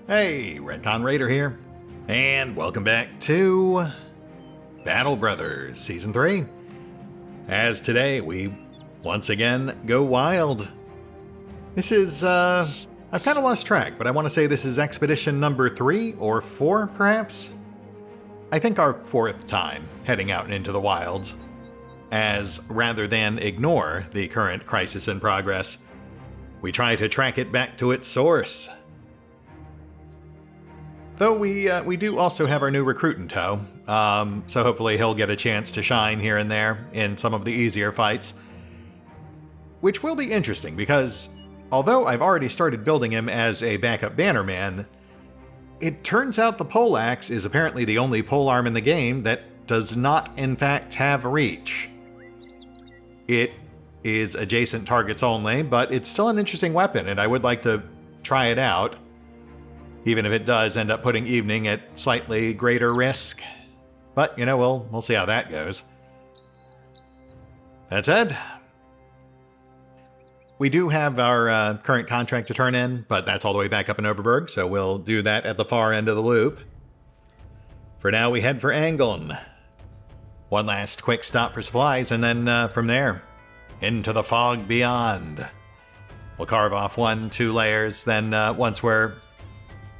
Hey, RetconRaider here, and welcome back to Battle Brothers Season 3. As today we once again go wild. This is, I've kind of lost track, but I want to say this is expedition number 3 or 4, perhaps? I think our 4th time heading out into the wilds, as rather than ignore the current crisis in progress, we try to track it back to its source. Though we do also have our new recruit in tow, so hopefully he'll get a chance to shine here and there in some of the easier fights. Which will be interesting, because although I've already started building him as a backup bannerman, it turns out the poleaxe is apparently the only polearm in the game that does not in fact have reach. It is adjacent targets only, but it's still an interesting weapon, and I would like to try it out. Even if it does end up putting Evening at slightly greater risk. But, you know, we'll see how that goes. That said, we do have our current contract to turn in, but that's all the way back up in Oberberg, so we'll do that at the far end of the loop. For now, we head for Angeln. One last quick stop for supplies, and then from there, into the fog beyond. We'll carve off 1-2 layers, then once we're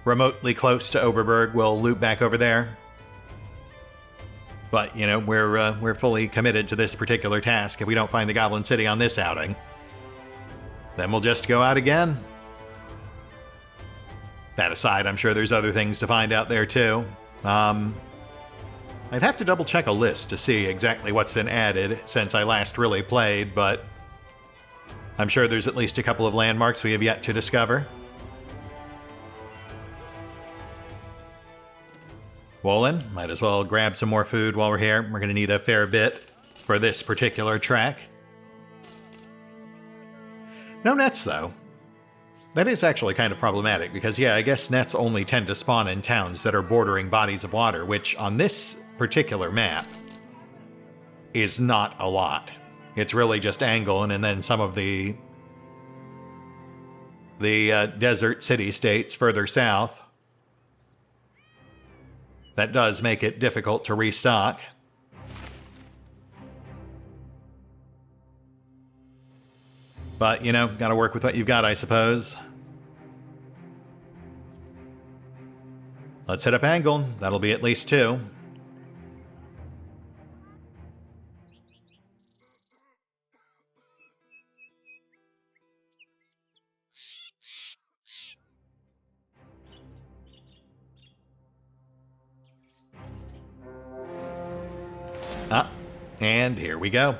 remotely close to Oberberg, we'll loop back over there. But, you know, we're fully committed to this particular task. If we don't find the Goblin City on this outing, then we'll just go out again. That aside, I'm sure there's other things to find out there too. I'd have to double check a list to see exactly what's been added since I last really played, but I'm sure there's at least a couple of landmarks we have yet to discover. Wolin, might as well grab some more food while we're here. We're going to need a fair bit for this particular track. No nets, though. That is actually kind of problematic, because yeah, I guess nets only tend to spawn in towns that are bordering bodies of water, which on this particular map is not a lot. It's really just Angeln and then some of the desert city-states further south. That does make it difficult to restock. But, you know, gotta work with what you've got, I suppose. Let's hit up Angeln. That'll be at least 2. And here we go.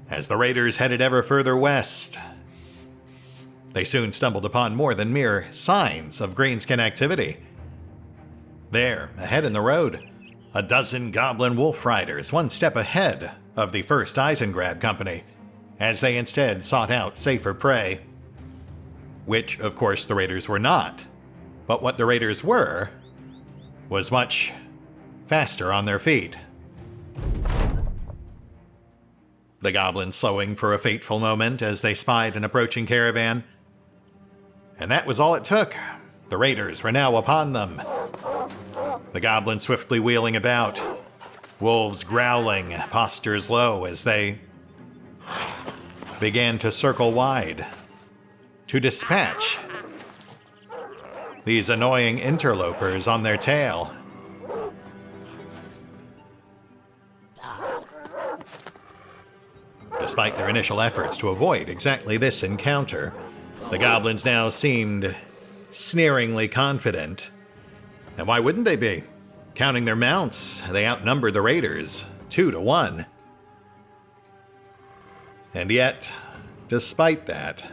As the raiders headed ever further west, they soon stumbled upon more than mere signs of greenskin activity. There, ahead in the road, a dozen goblin wolf riders, one step ahead of the first Eisengrab company, as they instead sought out safer prey. Which, of course, the raiders were not. But what the raiders were was much faster on their feet. The goblins slowing for a fateful moment as they spied an approaching caravan. And that was all it took. The raiders were now upon them. The goblins swiftly wheeling about, wolves growling, postures low as they began to circle wide to dispatch these annoying interlopers on their tail. Despite their initial efforts to avoid exactly this encounter, the goblins now seemed sneeringly confident. And why wouldn't they be? Counting their mounts, they outnumbered the raiders 2-1. And yet, despite that,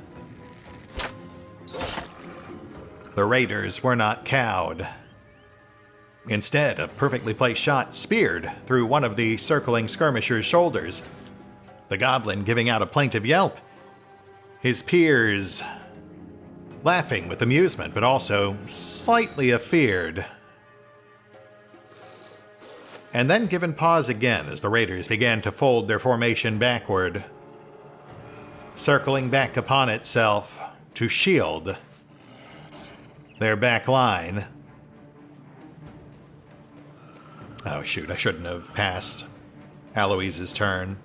the raiders were not cowed. Instead, a perfectly placed shot speared through one of the circling skirmishers' shoulders, the goblin giving out a plaintive yelp, his peers laughing with amusement, but also slightly afeared. And then given pause again as the raiders began to fold their formation backward, circling back upon itself to shield their back line. Oh shoot, I shouldn't have passed Alois's turn.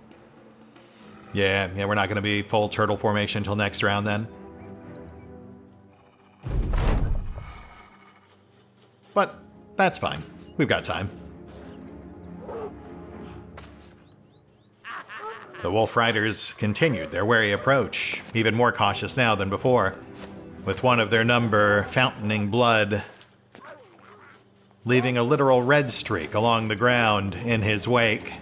Yeah, we're not going to be full turtle formation until next round then. But that's fine. We've got time. The Wolf Riders continued their wary approach, even more cautious now than before, with one of their number fountaining blood, leaving a literal red streak along the ground in his wake.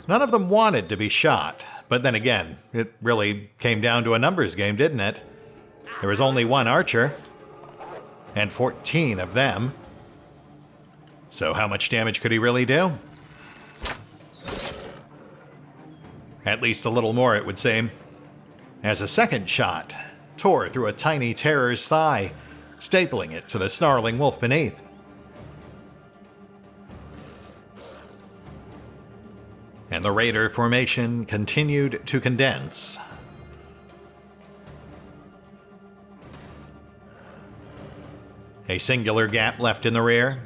None of them wanted to be shot, but then again, it really came down to a numbers game, didn't it? There was only one archer, and 14 of them. So how much damage could he really do? At least a little more, it would seem, as a second shot tore through a tiny terror's thigh, stapling it to the snarling wolf beneath. And the raider formation continued to condense. A singular gap left in the rear,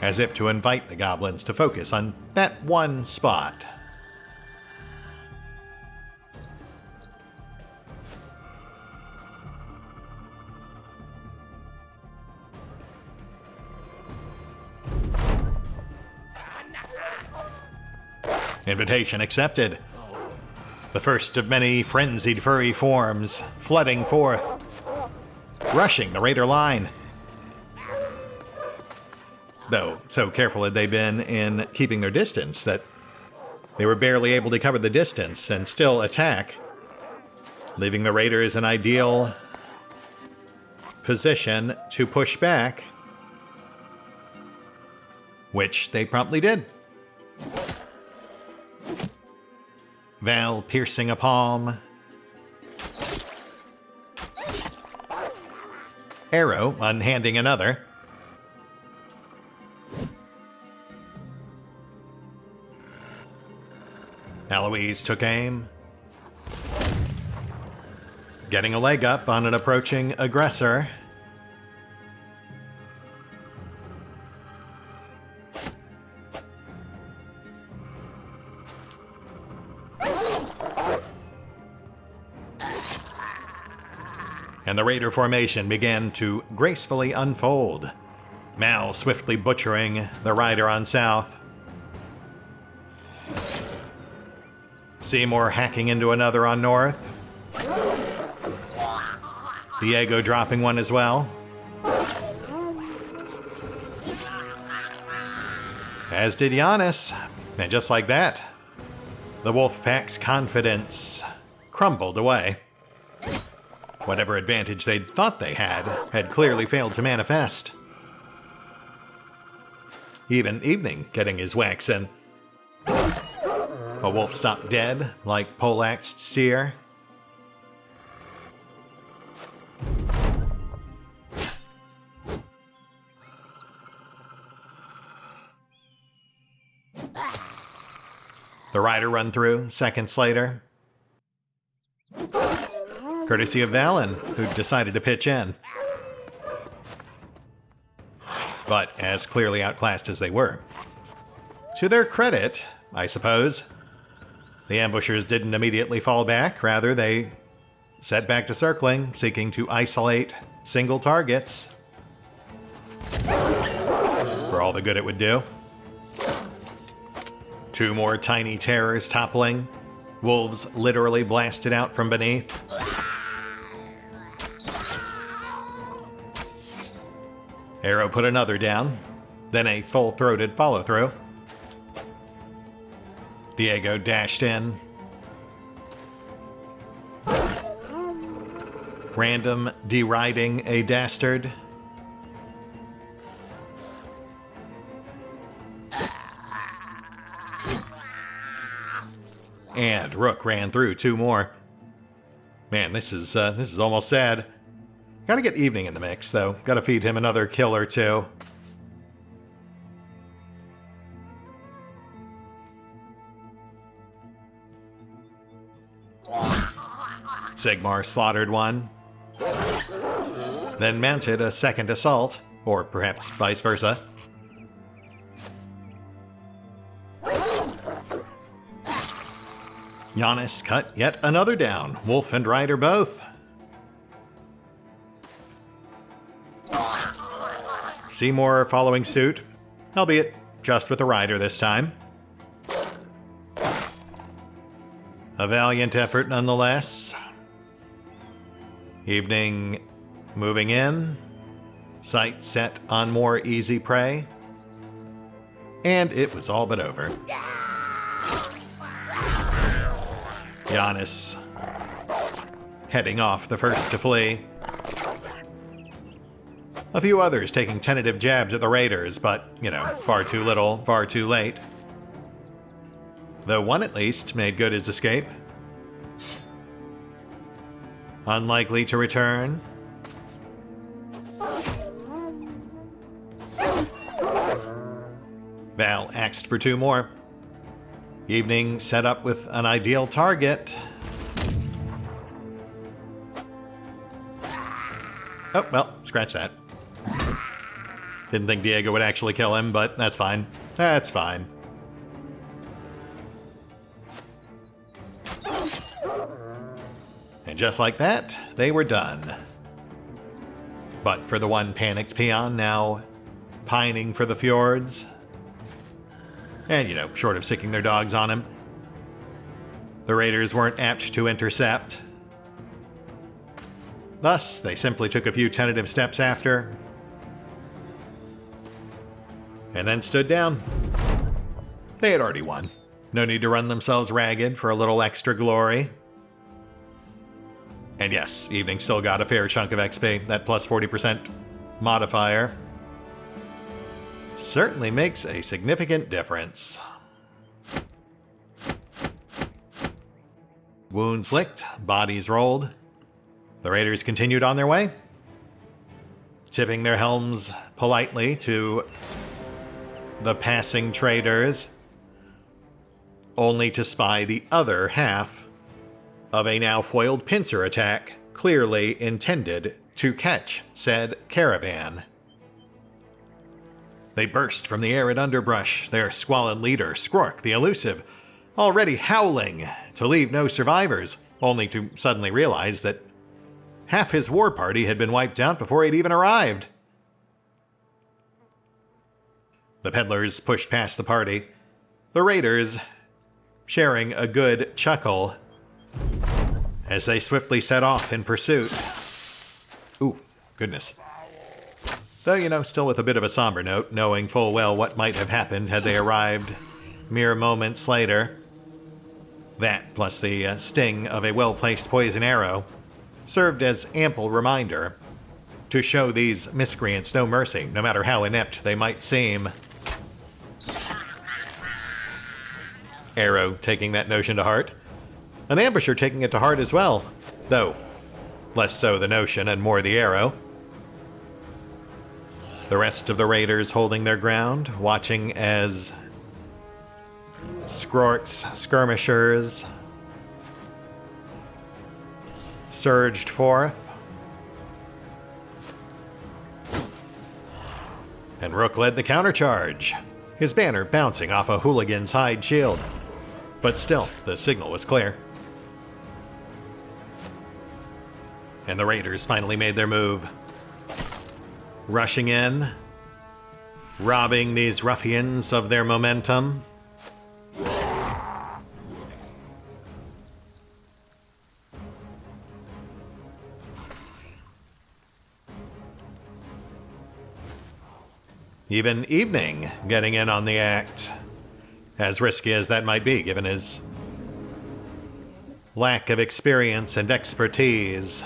as if to invite the goblins to focus on that one spot. Invitation accepted. The first of many frenzied furry forms flooding forth, rushing the raider line. Though, so careful had they been in keeping their distance that they were barely able to cover the distance and still attack, leaving the raiders in ideal position to push back, which they promptly did. Val piercing a palm. Arrow unhanding another. Alois took aim, getting a leg up on an approaching aggressor. And the raider formation began to gracefully unfold, Mal swiftly butchering the rider on south. Seymore hacking into another on north. Diego dropping one as well. As did Giannis. And just like that, the Wolfpack's confidence crumbled away. Whatever advantage they'd thought they had clearly failed to manifest. Even Evening getting his wax in. A wolf stopped dead, like poleaxed steer. The rider run through seconds later. Courtesy of Valen, who decided to pitch in. But as clearly outclassed as they were, to their credit, I suppose, the ambushers didn't immediately fall back. Rather, they set back to circling, seeking to isolate single targets. For all the good it would do. Two more tiny terrors toppling. Wolves literally blasted out from beneath. Arrow put another down, then a full-throated follow-through. Diego dashed in. Random deriding a dastard. And Rook ran through two more. Man, this is almost sad. Gotta get Evening in the mix, though. Gotta feed him another kill or two. Seymore slaughtered one, then mounted a second assault, or perhaps vice versa. Giannis cut yet another down, wolf and rider both. Seymore following suit, albeit just with the rider this time. A valiant effort nonetheless. Evening moving in, sight set on more easy prey, and it was all but over. Giannis heading off the first to flee. A few others taking tentative jabs at the raiders, but, far too little, far too late. Though one at least made good his escape. Unlikely to return. Val axed for two more. Evening set up with an ideal target. Oh, well, scratch that. Didn't think Diego would actually kill him, but that's fine. That's fine. And just like that, they were done. But for the one panicked peon now pining for the fjords, and, short of sicking their dogs on him, the raiders weren't apt to intercept. Thus, they simply took a few tentative steps after, and then stood down. They had already won. No need to run themselves ragged for a little extra glory. And yes, Evening still got a fair chunk of XP. That plus 40% modifier certainly makes a significant difference. Wounds licked, bodies rolled. The raiders continued on their way, tipping their helms politely to the passing traders, only to spy the other half of a now foiled pincer attack, clearly intended to catch said caravan. They burst from the arid underbrush, their squalid leader, Skrork the Elusive, already howling to leave no survivors, only to suddenly realize that half his war party had been wiped out before he'd even arrived. The peddlers pushed past the party, the raiders sharing a good chuckle as they swiftly set off in pursuit. Ooh, goodness. Though, still with a bit of a somber note, knowing full well what might have happened had they arrived mere moments later. That, plus the sting of a well-placed poison arrow, served as ample reminder to show these miscreants no mercy, no matter how inept they might seem. Arrow taking that notion to heart. An ambusher taking it to heart as well, though less so the notion and more the arrow. The rest of the raiders holding their ground, watching as Skrork's skirmishers surged forth. And Rook led the countercharge, his banner bouncing off a hooligan's hide shield. But still, the signal was clear. And the raiders finally made their move. Rushing in, robbing these ruffians of their momentum. Even Evening getting in on the act, as risky as that might be given his lack of experience and expertise.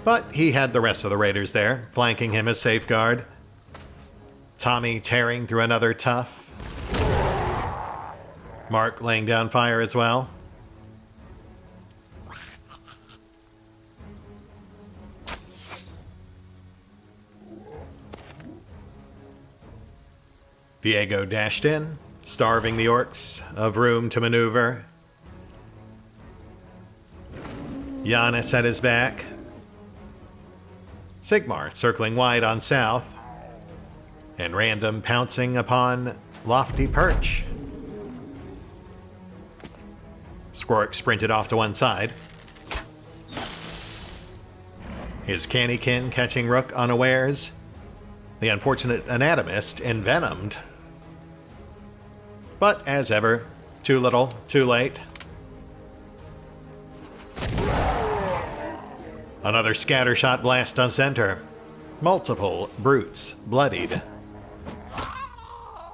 But he had the rest of the raiders there, flanking him as safeguard. Tommy tearing through another tough. Mark laying down fire as well. Diego dashed in, starving the orcs of room to maneuver. Giannis at his back. Seymore circling wide on south. And Random pouncing upon lofty perch. Squirk sprinted off to one side. His Cannykin catching Rook unawares. The unfortunate anatomist envenomed. But as ever, too little, too late. Another scattershot blast on center. Multiple brutes bloodied.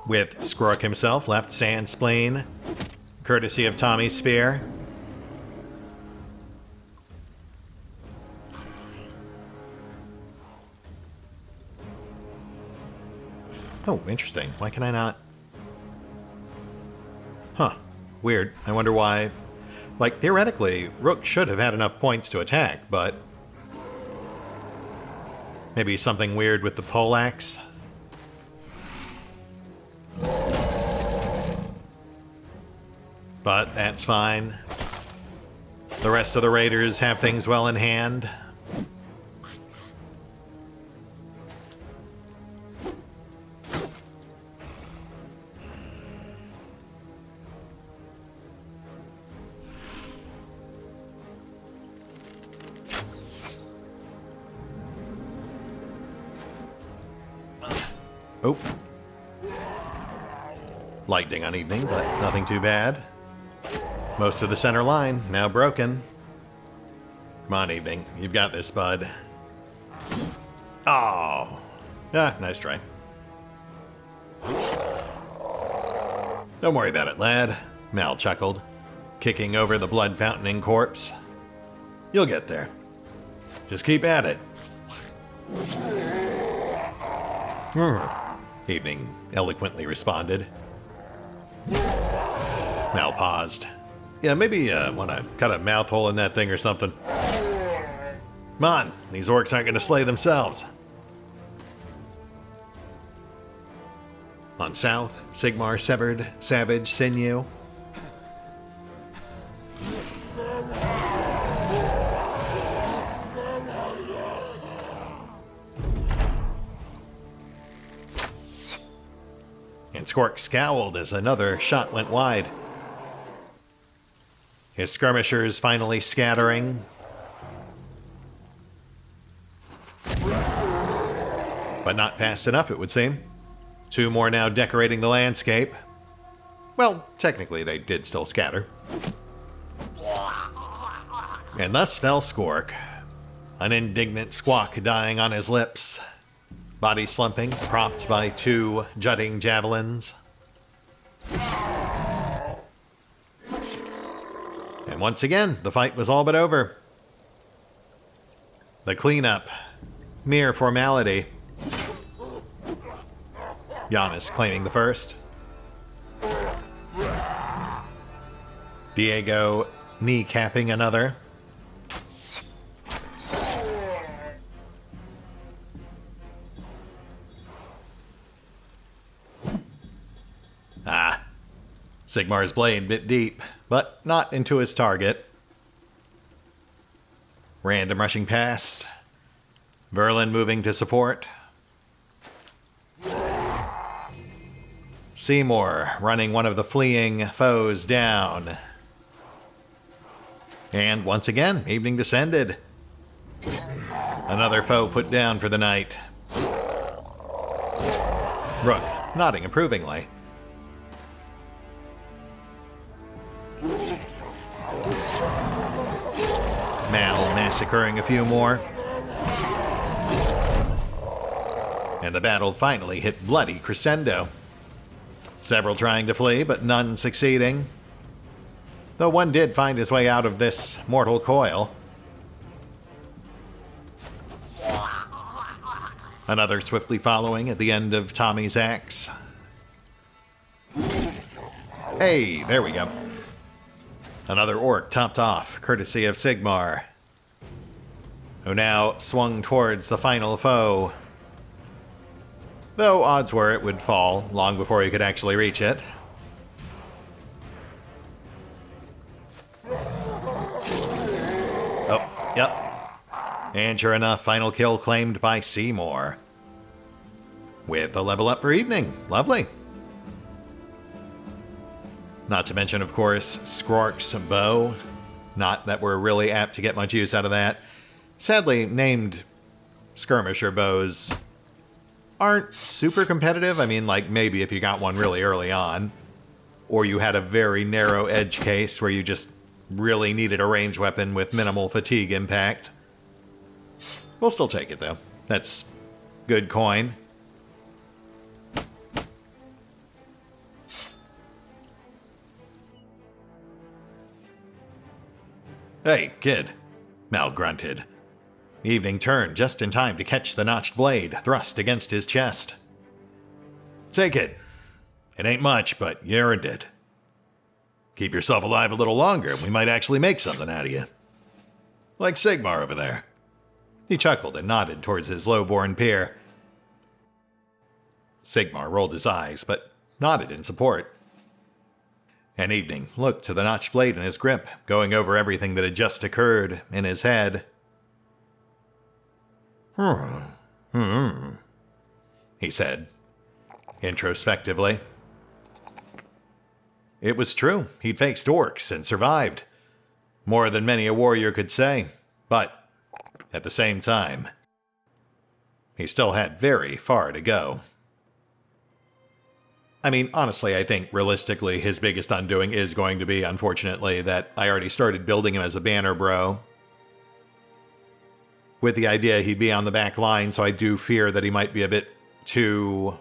With Squirk himself left sans spleen, courtesy of Tommy's spear. Oh, interesting. Why can I not? Huh. Weird. I wonder why. Like, theoretically, Rook should have had enough points to attack, but maybe something weird with the poleaxe? But that's fine. The rest of the raiders have things well in hand. Oh. Lightning on evening, but nothing too bad. Most of the center line now broken. Come on, evening. You've got this, bud. Oh. Ah, nice try. Don't worry about it, lad. Mal chuckled, kicking over the blood fountaining corpse. You'll get there. Just keep at it. Evening eloquently responded. Mal paused. Yeah, maybe want to cut a mouth hole in that thing or something. Come on, these orcs aren't going to slay themselves. On south, Seymore severed savage sinew. And Squirk scowled as another shot went wide. His skirmishers finally scattering. But not fast enough, it would seem. Two more now decorating the landscape. Well, technically they did still scatter. And thus fell Squirk, an indignant squawk dying on his lips. Body slumping, propped by two jutting javelins. And once again, the fight was all but over. The cleanup, mere formality. Giannis claiming the first. Diego kneecapping another. Seymore's blade bit deep, but not into his target. Random rushing past. Verlin moving to support. Seymore running one of the fleeing foes down. And once again, evening descended. Another foe put down for the night. Rook nodding approvingly. Mal massacring a few more. And the battle finally hit bloody crescendo. Several trying to flee, but none succeeding. Though one did find his way out of this mortal coil. Another swiftly following at the end of Tommy's axe. Hey, there we go. Another orc topped off, courtesy of Seymore, who now swung towards the final foe. Though odds were it would fall long before he could actually reach it. Oh, Yep. And sure enough, final kill claimed by Seymore. With a level up for evening. Lovely. Not to mention, of course, Skrork's bow. Not that we're really apt to get much use out of that. Sadly, named skirmisher bows aren't super competitive. I mean, like, maybe if you got one really early on, or you had a very narrow edge case where you just really needed a ranged weapon with minimal fatigue impact. We'll still take it, though. That's good coin. Hey, kid, Mal grunted. Evening turned just in time to catch the notched blade thrust against his chest. Take it. It ain't much, but you earned it. Keep yourself alive a little longer, and we might actually make something out of you. Like Sigmar over there. He chuckled and nodded towards his low-born peer. Sigmar rolled his eyes, but nodded in support. And Evening looked to the notched blade in his grip, going over everything that had just occurred in his head. He said, introspectively. It was true. He'd faced orcs and survived. More than many a warrior could say. But, at the same time, he still had very far to go. I mean, honestly, I think realistically his biggest undoing is going to be, unfortunately, that I already started building him as a banner bro. With the idea he'd be on the back line, so I do fear that he might be a bit too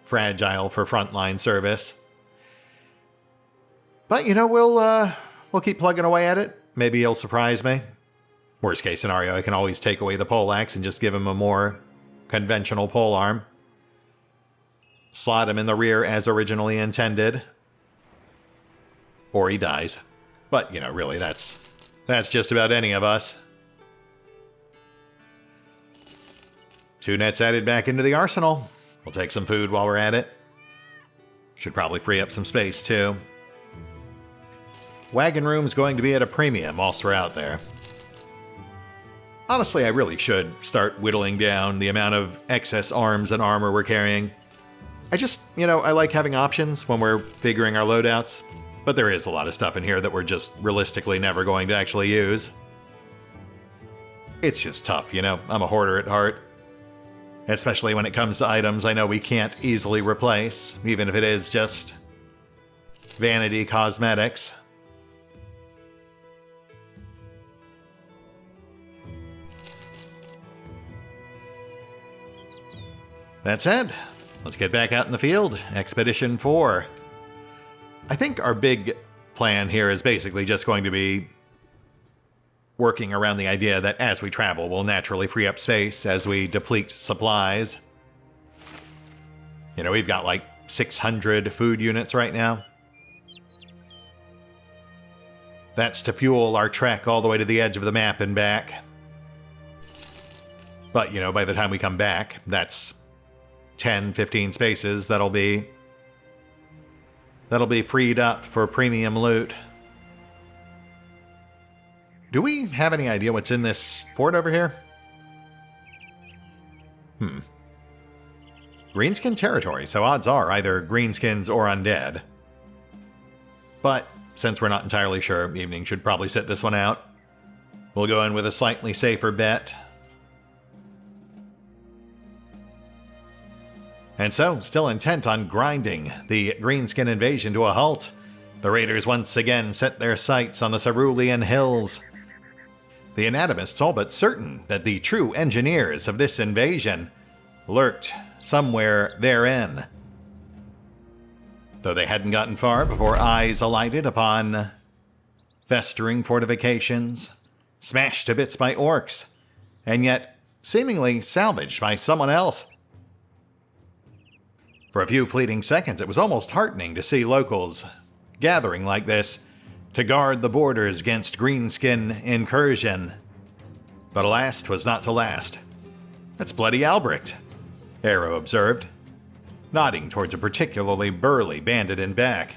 fragile for frontline service. But, you know, we'll keep plugging away at it. Maybe he'll surprise me. Worst case scenario, I can always take away the poleaxe and just give him a more conventional polearm. Slot him in the rear as originally intended. Or he dies. But, you know, really, that's just about any of us. 2 nets added back into the arsenal. We'll take some food while we're at it. Should probably free up some space, too. Wagon room's going to be at a premium whilst we're out there. Honestly, I really should start whittling down the amount of excess arms and armor we're carrying. I just, you know, I like having options when we're figuring our loadouts, but there is a lot of stuff in here that we're just realistically never going to actually use. It's just tough, you know, I'm a hoarder at heart. Especially when it comes to items I know we can't easily replace, even if it is just vanity cosmetics. That said, let's get back out in the field. Expedition 4. I think our big plan here is basically just going to be working around the idea that as we travel, we'll naturally free up space as we deplete supplies. You know, we've got like 600 food units right now. That's to fuel our trek all the way to the edge of the map and back. But, you know, by the time we come back, that's 10, 15 spaces that'll be freed up for premium loot. Do we have any idea what's in this fort over here? Greenskin territory, so odds are either greenskins or undead. But since we're not entirely sure, Evening should probably sit this one out. We'll go in with a slightly safer bet. And so, still intent on grinding the greenskin invasion to a halt, the raiders once again set their sights on the Cerulean Hills. The anatomists all but certain that the true engineers of this invasion lurked somewhere therein. Though they hadn't gotten far before eyes alighted upon festering fortifications, smashed to bits by orcs, and yet seemingly salvaged by someone else. For a few fleeting seconds, it was almost heartening to see locals gathering like this to guard the borders against greenskin incursion. But alas, 'twas not to last. That's bloody Albrecht, Arrow observed, nodding towards a particularly burly bandit in back.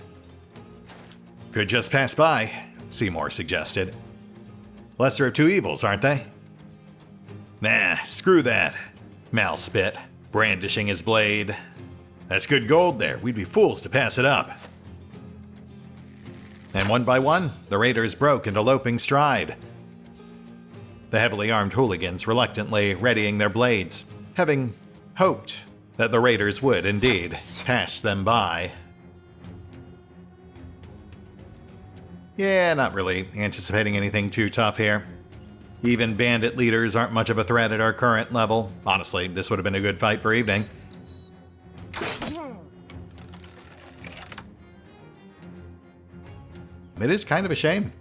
Could just pass by, Seymore suggested. Lesser of two evils, aren't they? Nah, screw that. Mal spit, brandishing his blade. That's good gold there. We'd be fools to pass it up. And one by one, the raiders broke into loping stride. The heavily armed hooligans reluctantly readying their blades, having hoped that the raiders would indeed pass them by. Yeah, not really anticipating anything too tough here. Even bandit leaders aren't much of a threat at our current level. Honestly, this would have been a good fight for evening. It is kind of a shame.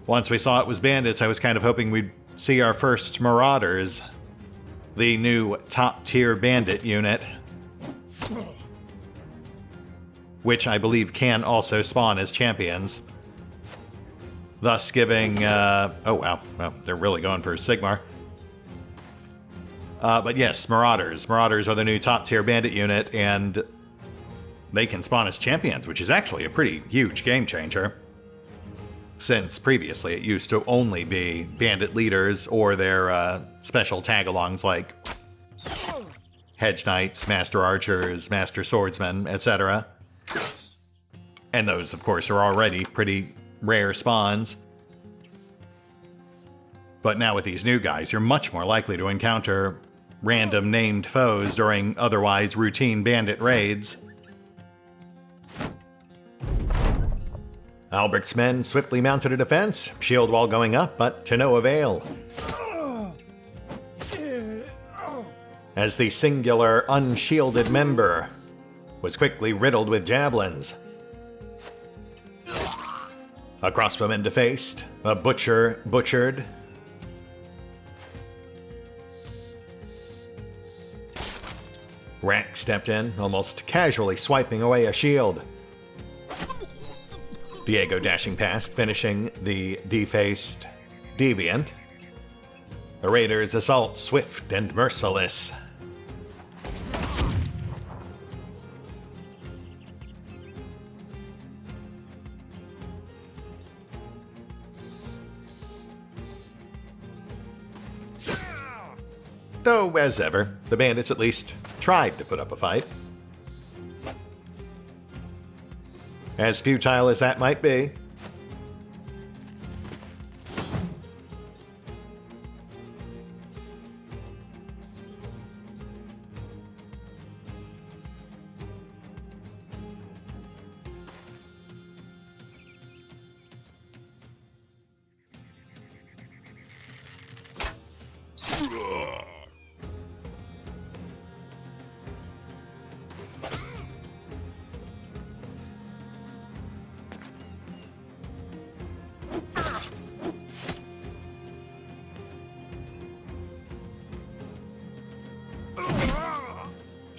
Once we saw it was bandits, I was kind of hoping we'd see our first marauders. The new top-tier bandit unit. Which I believe can also spawn as champions. Thus giving, oh wow, well, they're really going for Sigmar. But yes, Marauders. Marauders are the new top-tier bandit unit, and they can spawn as champions, which is actually a pretty huge game changer. Since previously it used to only be bandit leaders or their special tag-alongs like Hedge Knights, Master Archers, Master Swordsmen, etc. And those, of course, are already pretty rare spawns. But now with these new guys, you're much more likely to encounter random named foes during otherwise routine bandit raids. Albrecht's men swiftly mounted a defense, shield wall going up, but to no avail. As the singular unshielded member was quickly riddled with javelins. A crossbowman defaced, a butcher butchered. Rack stepped in, almost casually swiping away a shield. Diego dashing past, finishing the defaced deviant. The raiders' assault swift and merciless. Though, as ever, the bandits at least tried to put up a fight. As futile as that might be.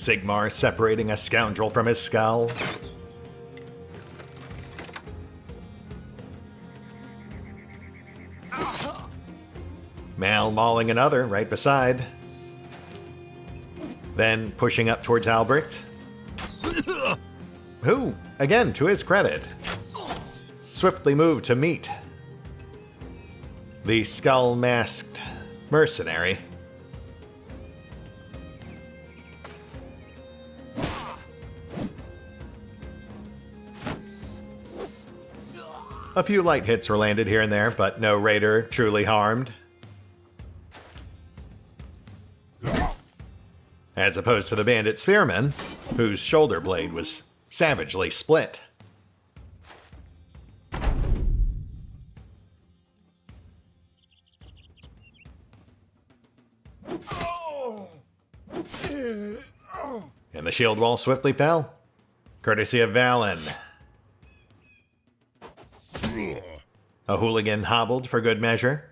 Sigmar separating a scoundrel from his skull. Mal mauling another right beside. Then pushing up towards Albrecht. Who, again, to his credit, swiftly moved to meet the skull-masked mercenary. A few light hits were landed here and there, but no raider truly harmed. As opposed to the bandit spearman, whose shoulder blade was savagely split. And the shield wall swiftly fell, courtesy of Valen. A hooligan hobbled for good measure.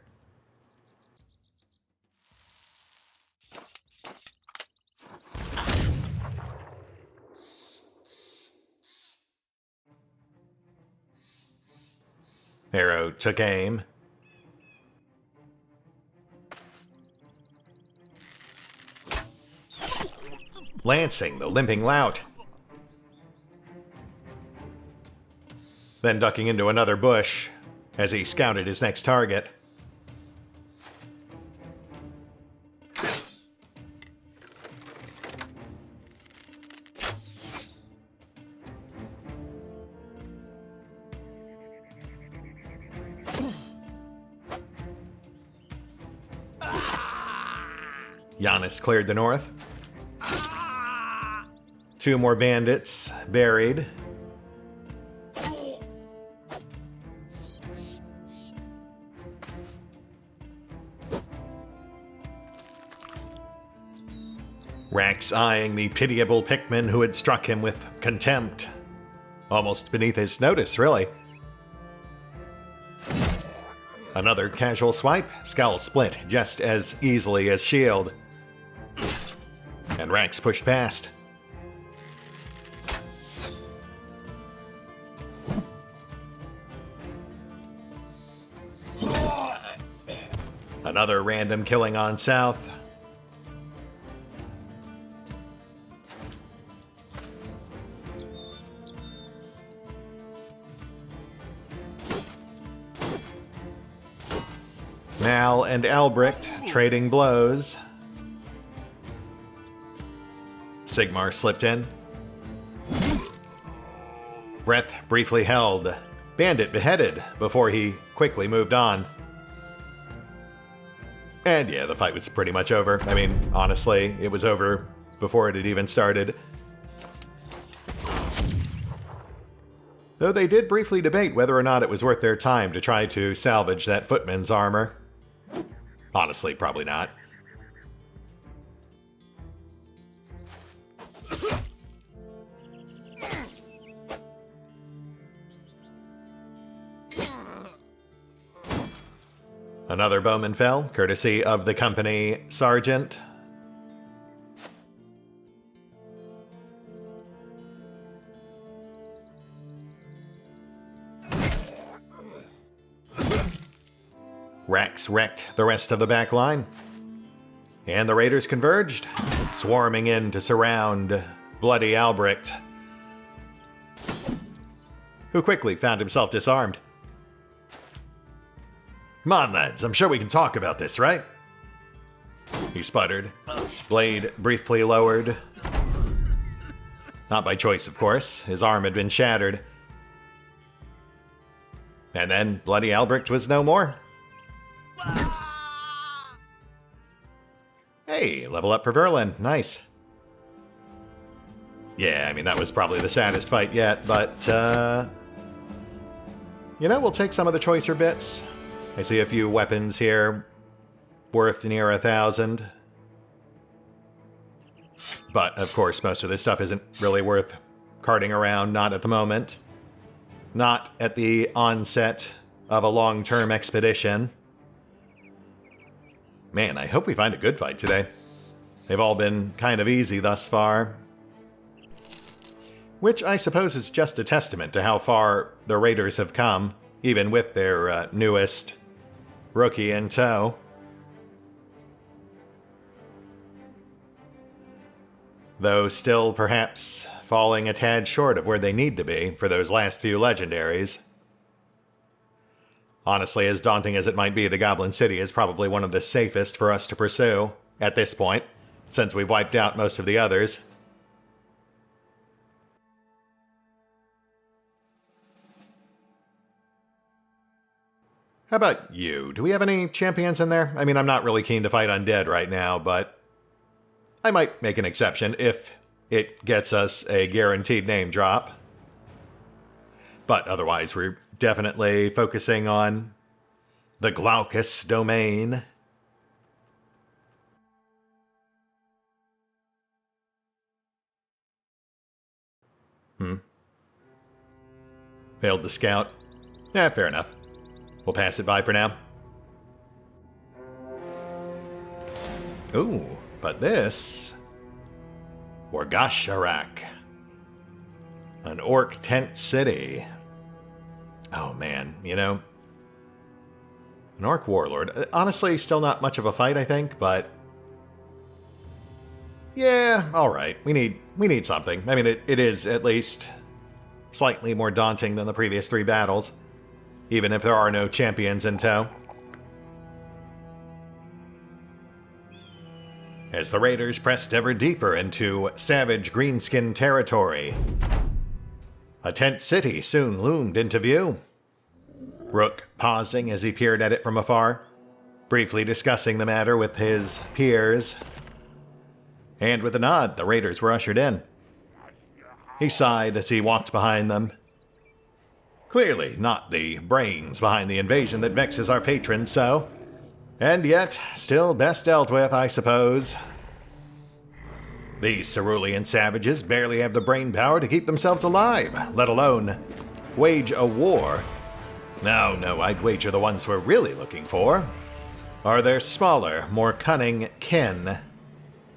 Arrow took aim. Lancing the limping lout. Then ducking into another bush as he scouted his next target. Giannis cleared the north. 2 more bandits buried. Rax eyeing the pitiable Pikmin who had struck him with contempt. Almost beneath his notice, really. Another casual swipe, skull split just as easily as shield. And Rax pushed past. Another random killing on south. Mal and Albrecht trading blows. Sigmar slipped in. Breath briefly held. Bandit beheaded before he quickly moved on. And yeah, the fight was pretty much over. I mean, honestly, it was over before it had even started. Though they did briefly debate whether or not it was worth their time to try to salvage that footman's armor. Honestly, probably not. Another bowman fell, courtesy of the company sergeant. Rax wrecked the rest of the back line. And the raiders converged, swarming in to surround bloody Albrecht, who quickly found himself disarmed. Come on, lads, I'm sure we can talk about this, right? He sputtered, blade briefly lowered. Not by choice, of course. His arm had been shattered. And then bloody Albrecht was no more. Hey, level up for Verlin. Nice. Yeah, I mean, that was probably the saddest fight yet, but, you know, we'll take some of the choicer bits. I see a few weapons here, worth near 1,000. But, of course, most of this stuff isn't really worth carting around, not at the moment. Not at the onset of a long-term expedition. Man, I hope we find a good fight today. They've all been kind of easy thus far. Which I suppose is just a testament to how far the Raiders have come, even with their newest rookie in tow. Though still perhaps falling a tad short of where they need to be for those last few legendaries. Honestly, as daunting as it might be, the Goblin City is probably one of the safest for us to pursue at this point, since we've wiped out most of the others. How about you? Do we have any champions in there? I mean, I'm not really keen to fight undead right now, but I might make an exception if it gets us a guaranteed name drop. But otherwise, we're definitely focusing on the Glaucus domain. Failed to scout. Yeah, fair enough. We'll pass it by for now. Ooh, but this... Wargasharak. An orc tent city. Oh man, you know... An orc warlord. Honestly, still not much of a fight, I think, but... Yeah, alright. We need something. I mean, it is, at least, slightly more daunting than the previous 3 battles. Even if there are no champions in tow. As the raiders pressed ever deeper into savage greenskin territory, a tent city soon loomed into view. Rook pausing as he peered at it from afar, briefly discussing the matter with his peers. And with a nod, the raiders were ushered in. He sighed as he walked behind them. Clearly not the brains behind the invasion that vexes our patrons so. And yet, still best dealt with, I suppose. These cerulean savages barely have the brain power to keep themselves alive, let alone wage a war. No, I'd wager the ones we're really looking for are their smaller, more cunning kin,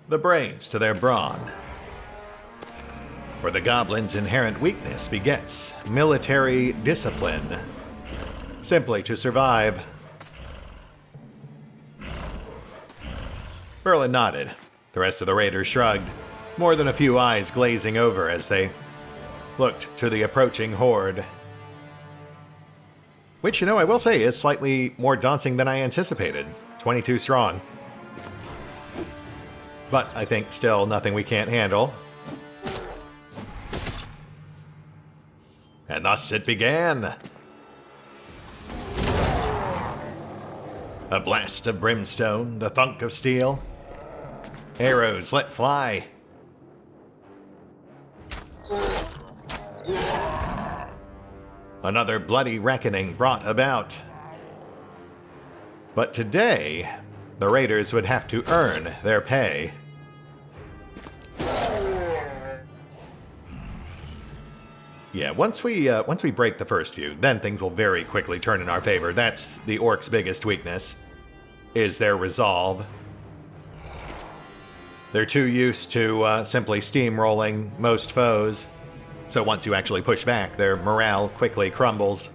the brains to their brawn. For the goblins' inherent weakness begets military discipline, simply to survive. Merlin nodded. The rest of the raiders shrugged, more than a few eyes glazing over as they looked to the approaching horde. Which, I will say is slightly more daunting than I anticipated. 22 strong. But I think still nothing we can't handle. And thus it began. A blast of brimstone, the thunk of steel. Arrows let fly. Another bloody reckoning brought about. But today, the raiders would have to earn their pay. Yeah, once we break the first few, then things will very quickly turn in our favor. That's the orcs' biggest weakness, is their resolve. They're too used to simply steamrolling most foes. So once you actually push back, their morale quickly crumbles.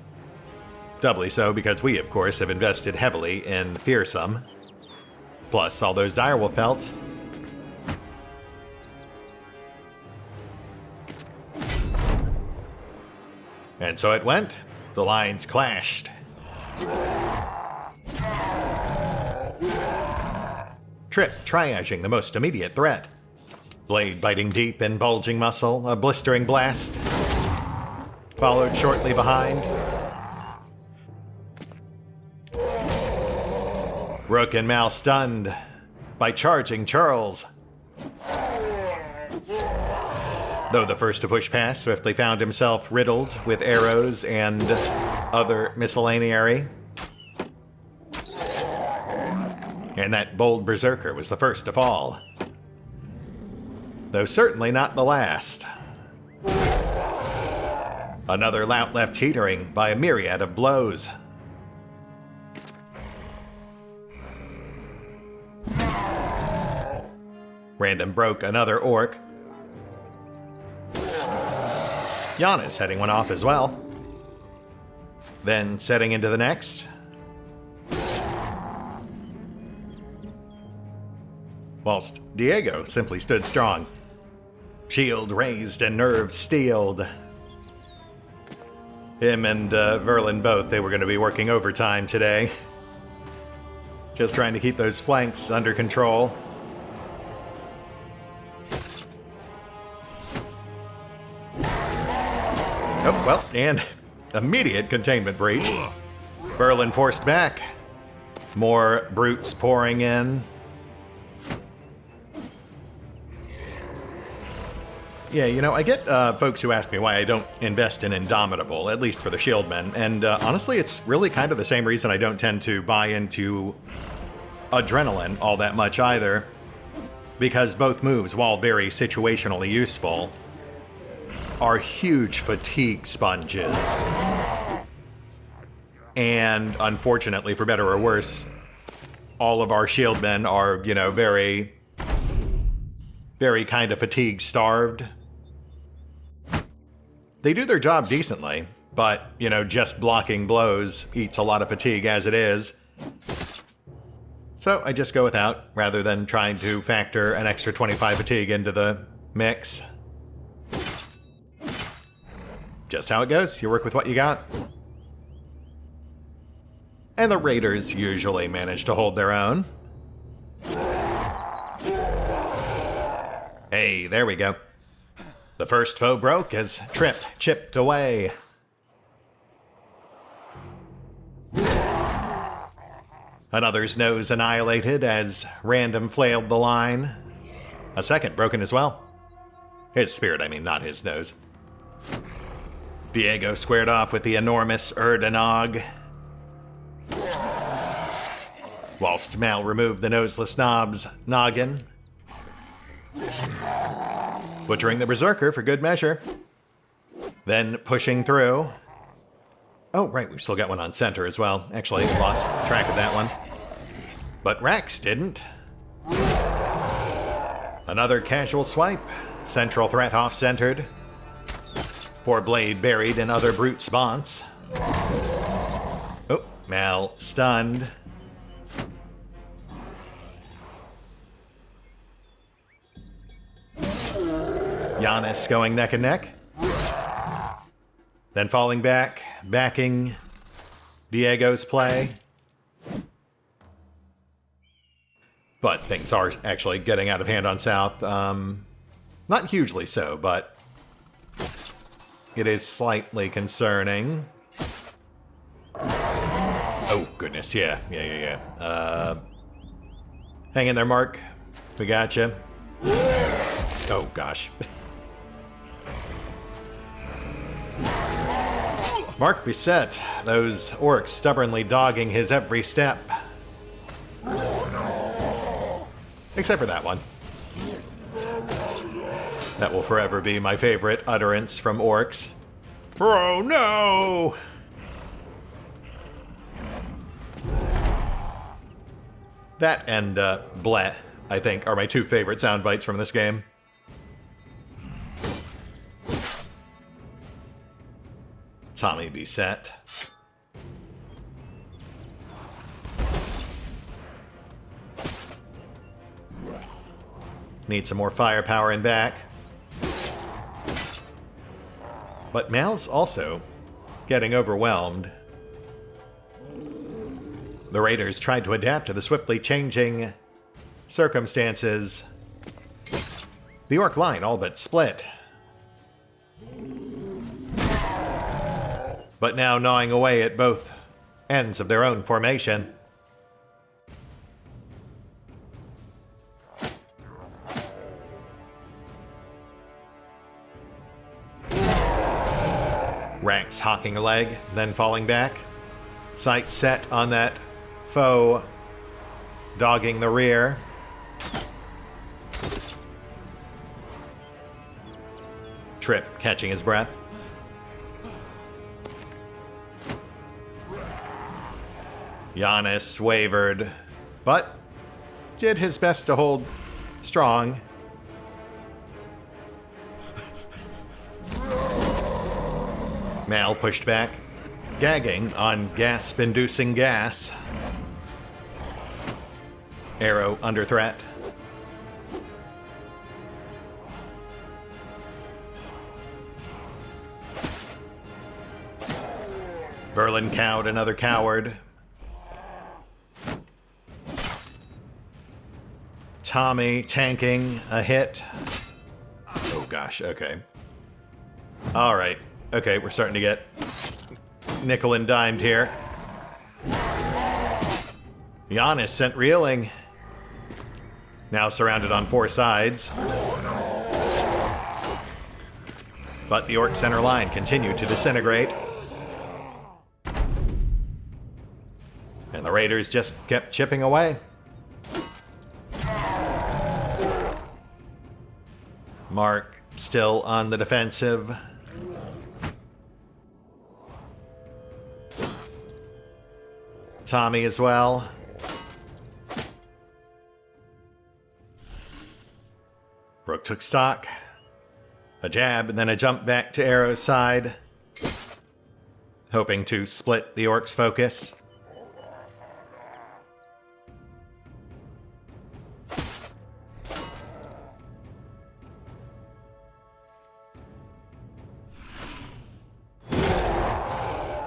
Doubly so because we, of course, have invested heavily in Fearsome. Plus all those direwolf pelts. And so it went. The lines clashed. Trip triaging the most immediate threat. Blade biting deep in bulging muscle, a blistering blast. Followed shortly behind. Rook and Mal stunned by charging Charles. Though the first to push past swiftly found himself riddled with arrows and other miscellaneary. And that bold berserker was the first to fall. Though certainly not the last. Another lout left teetering by a myriad of blows. Random broke another orc. Giannis heading one off as well. Then setting into the next. Whilst Diego simply stood strong. Shield raised and nerves steeled. Him and Verlin both, they were going to be working overtime today. Just trying to keep those flanks under control. Oh, well, and immediate containment breach. Verlin forced back. More brutes pouring in. Yeah, I get folks who ask me why I don't invest in Indomitable, at least for the Shieldmen, and honestly, it's really kind of the same reason I don't tend to buy into Adrenaline all that much either, because both moves, while very situationally useful, are huge fatigue sponges. And unfortunately, for better or worse, all of our Shieldmen are, very, very kind of fatigue-starved. They do their job decently, but, just blocking blows eats a lot of fatigue as it is. So I just go without, rather than trying to factor an extra 25 fatigue into the mix. Just how it goes. You work with what you got. And the raiders usually manage to hold their own. Hey, there we go. The first foe broke as Trip chipped away. Another's nose annihilated as Random flailed the line. A second broken as well. His spirit, I mean, not his nose. Diego squared off with the enormous Erdanog, whilst Mal removed the noseless knob's noggin, butchering the Berserker for good measure, then pushing through. Oh, right, we've still got one on center as well. Actually, lost track of that one. But Rax didn't. Another casual swipe. Central threat off-centered. Poor Blade buried in other brute spawns. Oh, Mal stunned. Giannis going neck and neck. Then falling back, backing Diego's play. But things are actually getting out of hand on South. Not hugely so, but it is slightly concerning. Oh, goodness, yeah. Hang in there, Mark. We gotcha. Oh, gosh. Mark beset, those orcs stubbornly dogging his every step. Except for that one. That will forever be my favorite utterance from orcs. Oh no! That and bleh, I think, are my two favorite sound bites from this game. Tommy beset. Need some more firepower in back. But Mal's also getting overwhelmed. The Raiders tried to adapt to the swiftly changing circumstances. The orc line all but split. But now gnawing away at both ends of their own formation. Rax hawking a leg, then falling back. Sight set on that foe, dogging the rear. Trip catching his breath. Giannis wavered, but did his best to hold strong. Mal pushed back, gagging on gasp-inducing gas. Arrow under threat. Verlin cowed another coward. Tommy tanking a hit. Oh gosh, okay. Alright. Okay, we're starting to get nickel and dimed here. Giannis sent reeling. Now surrounded on four sides. But the orc center line continued to disintegrate. And the Raiders just kept chipping away. Mark still on the defensive. Tommy as well. Rook took stock. A jab and then a jump back to Arrow's side. Hoping to split the orc's focus.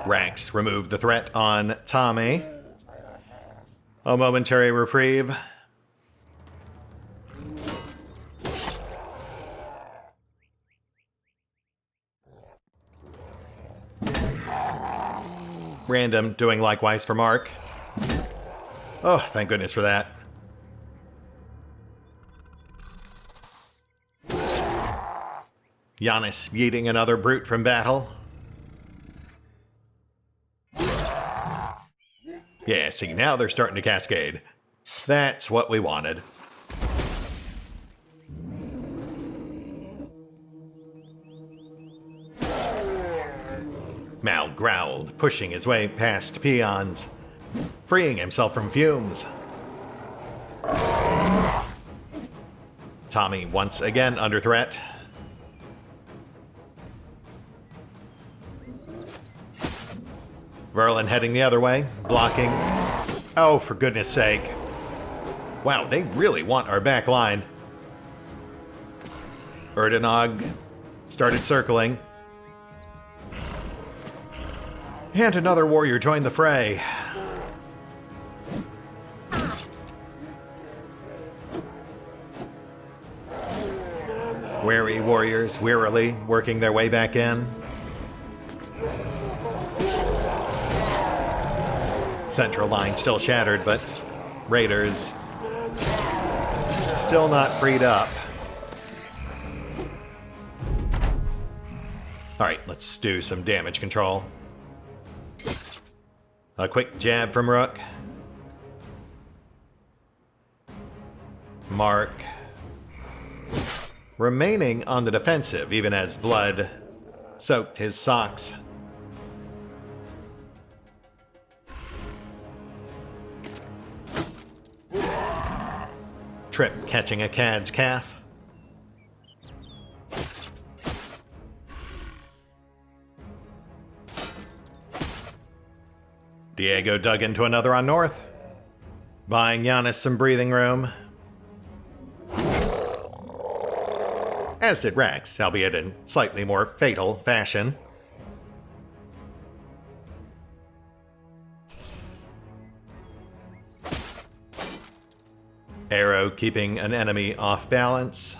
Rax removed the threat on Tommy. A momentary reprieve. Random doing likewise for Mark. Oh, thank goodness for that. Giannis yeeting another brute from battle. Yeah, see, now they're starting to cascade. That's what we wanted. Mal growled, pushing his way past peons, freeing himself from fumes. Tommy once again under threat. Verlin heading the other way, blocking. Oh, for goodness sake. Wow, they really want our back line. Erdenog started circling. And another warrior joined the fray. Wary warriors wearily working their way back in. Central line still shattered, but raiders still not freed up. Alright, let's do some damage control. A quick jab from Rook. Mark remaining on the defensive, even as blood soaked his socks. Trip catching a cad's calf. Diego dug into another on North, buying Giannis some breathing room. As did Rax, albeit in slightly more fatal fashion. Arrow keeping an enemy off balance.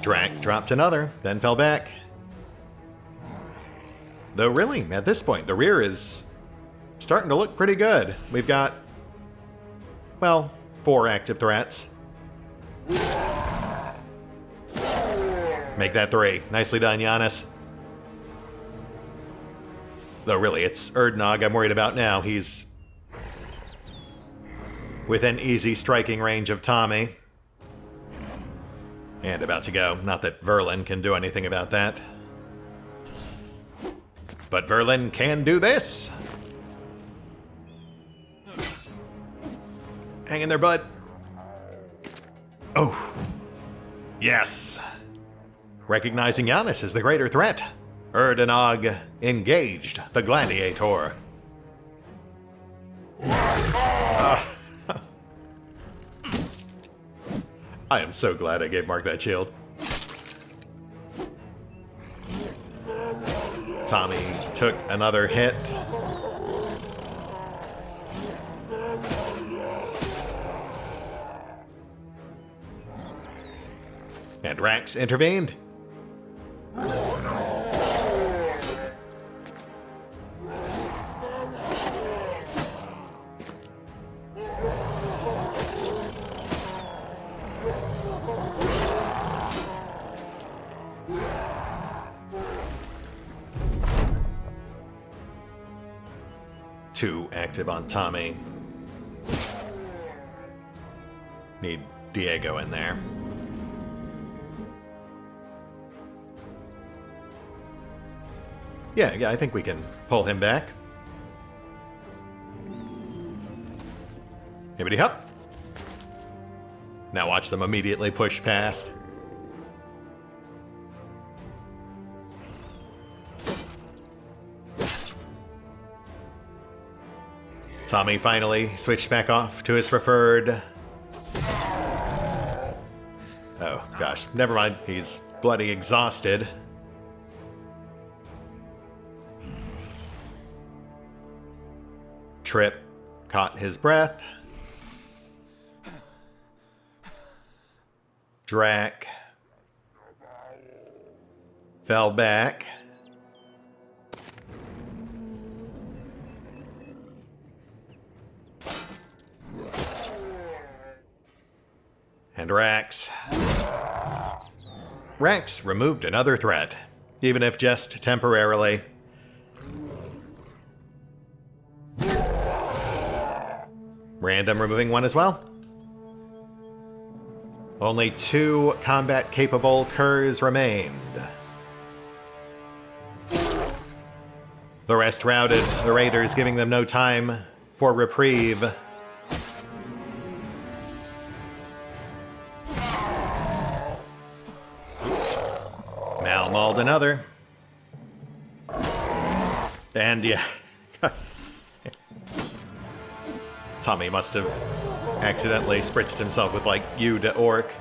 Drak dropped another, then fell back. Though really, at this point, the rear is starting to look pretty good. We've got, well, 4 active threats. Make that 3. Nicely done, Giannis. Though really, it's Erdnog I'm worried about now. He's within easy striking range of Tommy. And about to go. Not that Verlin can do anything about that. But Verlin can do this! Hang in there, bud. Oh. Yes. Recognizing Giannis as the greater threat, Erdenog engaged the gladiator. I am so glad I gave Mark that shield. Tommy took another hit. And Rax intervened. Two active on Tommy. Need Diego in there. Yeah, I think we can pull him back. Hibbity hop. Now watch them immediately push past. Tommy finally switched back off to his preferred. Oh gosh, never mind. He's bloody exhausted. Trip caught his breath. Drak fell back. And Rex. Rex removed another threat, even if just temporarily. Random removing one as well. Only 2 combat-capable curs remained. The rest routed, the raiders giving them no time for reprieve. Mal mauled another. And yeah. Tommy must have accidentally spritzed himself with, like, U-to-Orc.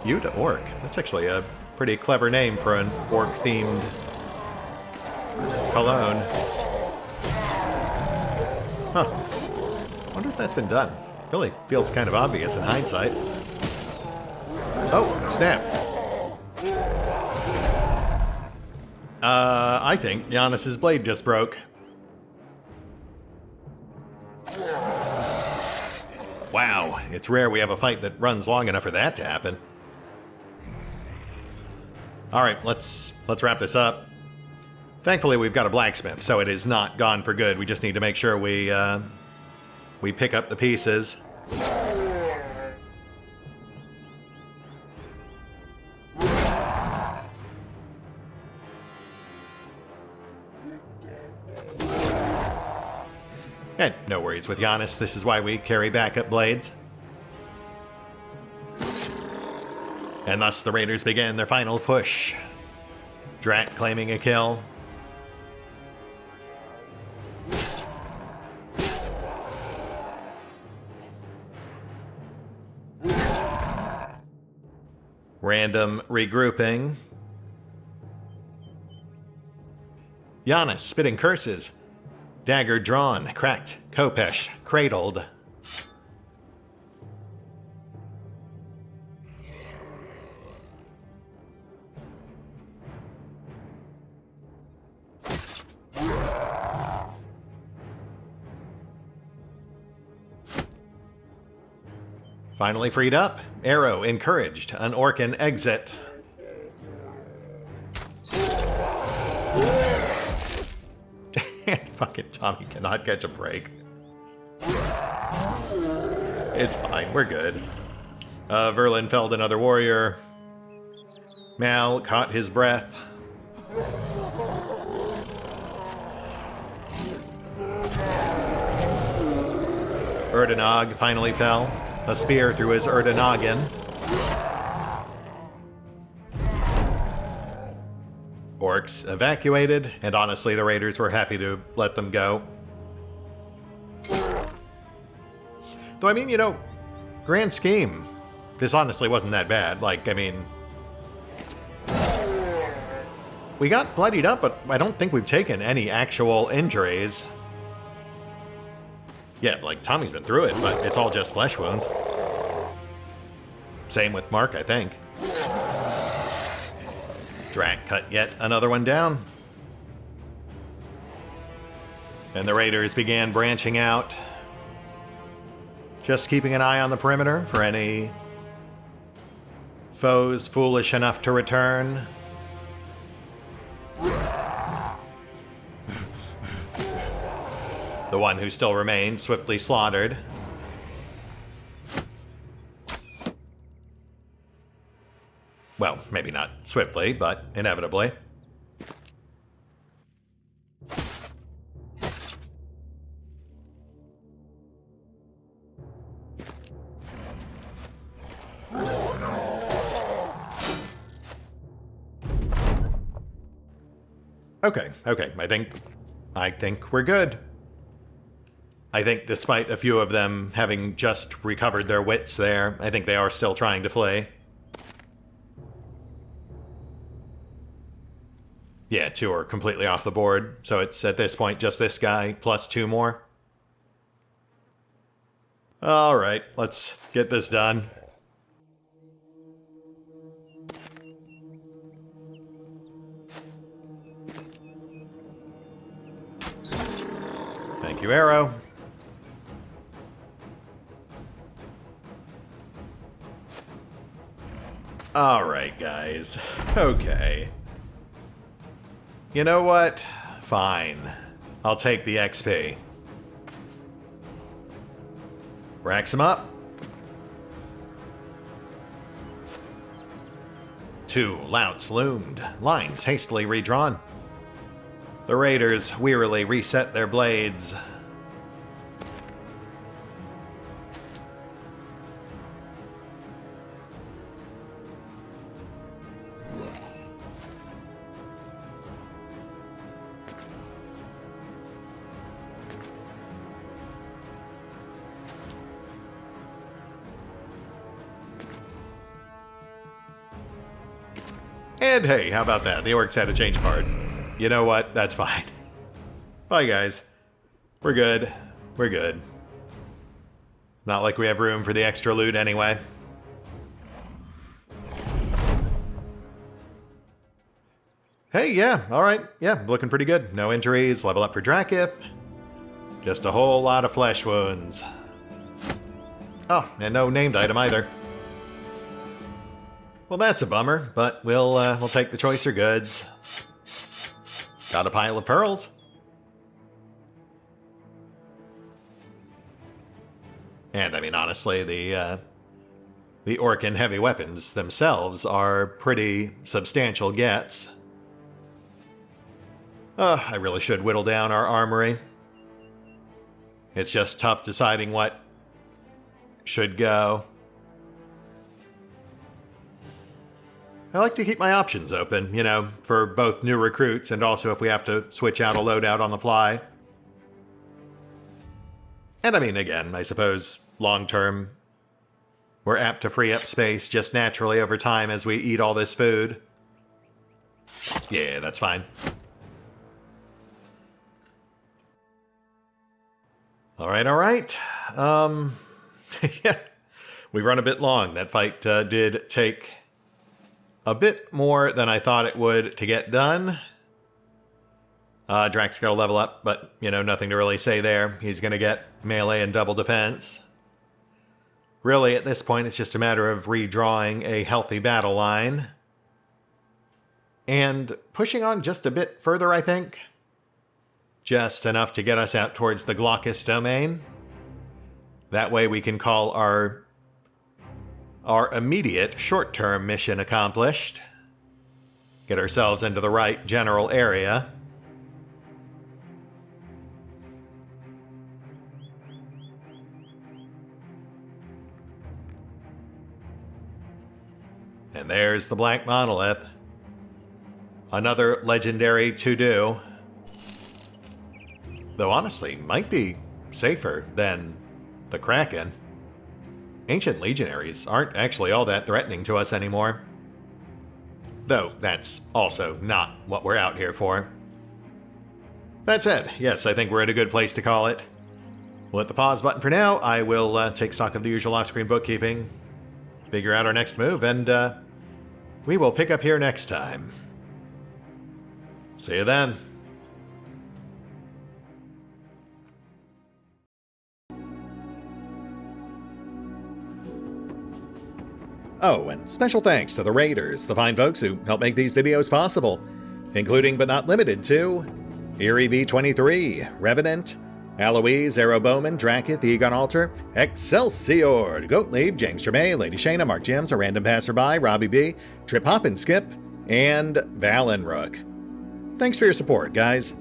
U-to-Orc? That's actually a pretty clever name for an orc-themed cologne. Huh. I wonder if that's been done. Really feels kind of obvious in hindsight. Oh, snap. I think Giannis's blade just broke. Wow, it's rare we have a fight that runs long enough for that to happen. Alright, let's wrap this up. Thankfully we've got a blacksmith, so it is not gone for good. We just need to make sure we pick up the pieces. And no worries with Giannis, this is why we carry backup blades. And thus the raiders begin their final push. Drak claiming a kill. Random regrouping. Giannis spitting curses. Dagger drawn, cracked, Kopesh, cradled. Finally freed up. Arrow encouraged, an Orcan exit. Fucking Tommy cannot catch a break. It's fine, we're good. Verlin felled another warrior. Mal caught his breath. Erdenog finally fell. A spear through his Erdenoggin. Orcs evacuated, and honestly the raiders were happy to let them go. Though, I mean, you know, grand scheme, this honestly wasn't that bad. Like, I mean, we got bloodied up, but I don't think we've taken any actual injuries. Yeah, like, Tommy's been through it, but it's all just flesh wounds. Same with Mark, I think. Drak cut yet another one down. And the raiders began branching out. Just keeping an eye on the perimeter for any foes foolish enough to return. The one who still remained swiftly slaughtered. Well, maybe not swiftly, but inevitably. Okay, I think we're good. I think despite a few of them having just recovered their wits there, I think they are still trying to flee. Yeah, 2 are completely off the board, so it's at this point just this guy plus 2 more. Alright, let's get this done. Thank you, Arrow. Alright, guys. Okay. You know what? Fine. I'll take the XP. Racks him up. 2 louts loomed, lines hastily redrawn. The raiders wearily reset their blades. And hey, how about that? The orcs had a change of heart. You know what? That's fine. Bye, guys. We're good. We're good. Not like we have room for the extra loot anyway. Hey, yeah, alright. Yeah, looking pretty good. No injuries, level up for Drakiith. Just a whole lot of flesh wounds. Oh, and no named item either. Well, that's a bummer, but we'll take the choicer goods. Got a pile of pearls. And I mean, honestly, the orc and heavy weapons themselves are pretty substantial gets. I really should whittle down our armory. It's just tough deciding what should go. I like to keep my options open, you know, for both new recruits and also if we have to switch out a loadout on the fly. And I mean, again, I suppose long term, we're apt to free up space just naturally over time as we eat all this food. Yeah, that's fine. Alright, alright. Yeah, we've run a bit long. That fight did take a bit more than I thought it would to get done. Drak's got to level up, but, you know, nothing to really say there. He's going to get melee and double defense. Really, at this point, it's just a matter of redrawing a healthy battle line. And pushing on just a bit further, I think. Just enough to get us out towards the Glaucus domain. That way we can call our immediate short-term mission accomplished. Get ourselves into the right general area. And there's the Black Monolith. Another legendary to-do. Though honestly, might be safer than the Kraken. Ancient legionaries aren't actually all that threatening to us anymore. Though that's also not what we're out here for. That said, yes, I think we're at a good place to call it. We'll hit the pause button for now. I will take stock of the usual off-screen bookkeeping, figure out our next move, and we will pick up here next time. See you then. Oh, and special thanks to the Raiders, the fine folks who help make these videos possible, including but not limited to Eerie V23, Revenant, Alois, Bowman, Drakiith, EgonAlter, Exsellsior, Gottlieb, James Trimmier, Lady Shayna, Mark Giemza, RandomPassrby, RobbyB, Triphoppenskip, and Valinrook. Thanks for your support, guys.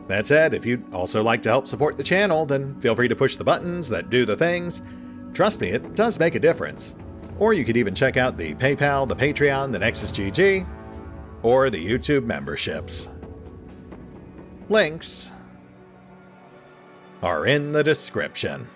That said, if you'd also like to help support the channel, then feel free to push the buttons that do the things. Trust me, it does make a difference. Or you could even check out the PayPal, the Patreon, the Nexus GG, or the YouTube memberships. Links are in the description.